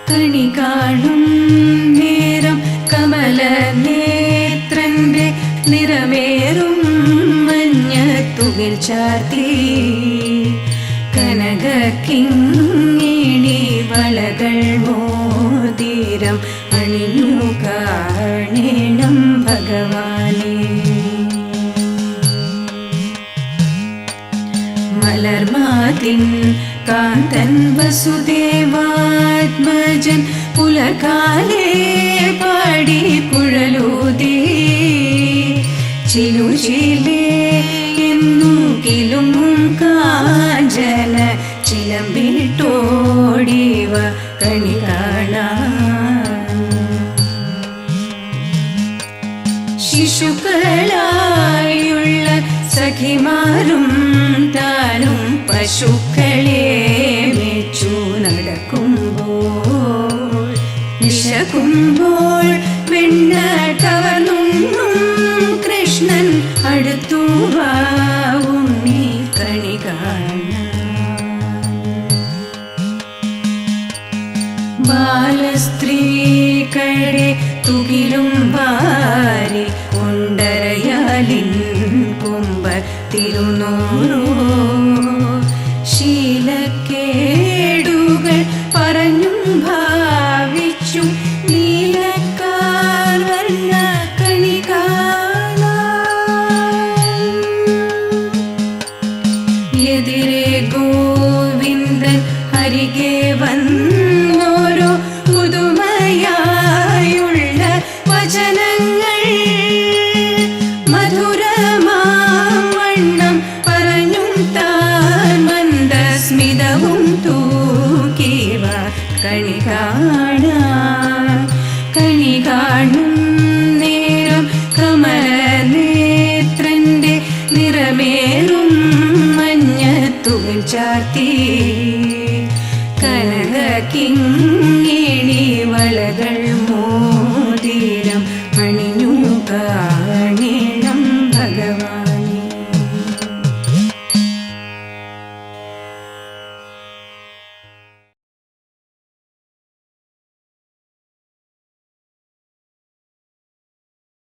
കണി കാണും നേരം കമല നേത്രന്റെ നിറമേറും മഞ്ഞത്തുകിൽ ചാർത്തി കനക കിങ്ങിണി വളകൾ മോതിരം അണിഞ്ഞു കാണണം ഭഗവാനെ. മലർമാതിൻ കാന്തൻ വസുദേവാത്മജൻ പുലകാലേ പാടി കുഴലൂതി ചിലുചിലേ എന്നു കിലുങ്ങും കാഞ്ചന ചിലമ്പിട്ടോടിവ കണി കാണാൻ. ശിശുക്കളായുള്ള സഖിമാരും താനും പശുക്കളെ മേച്ചു നടക്കുമ്പോൾ വിശക്കുമ്പോൾ വെണ്ണ കവർന്നുണ്ണും കൃഷ്ണൻ അടുത്തു വാ ഉണ്ണി കണി കാണാൻ. ബാലസ്ത്രീകളെ തുകിലും വാരി ഉണ്ടരയാലിൻ കുമ്പത്തിരുന്നോരോ ശീലക്കേടുകൾ പറഞ്ഞും ഭാവിച്ചും നീലക്കാർ വർണ്ണ കണി കാണാൻ. എതിരെ ഗോവിന്ദൻ അരികെ വന്ന്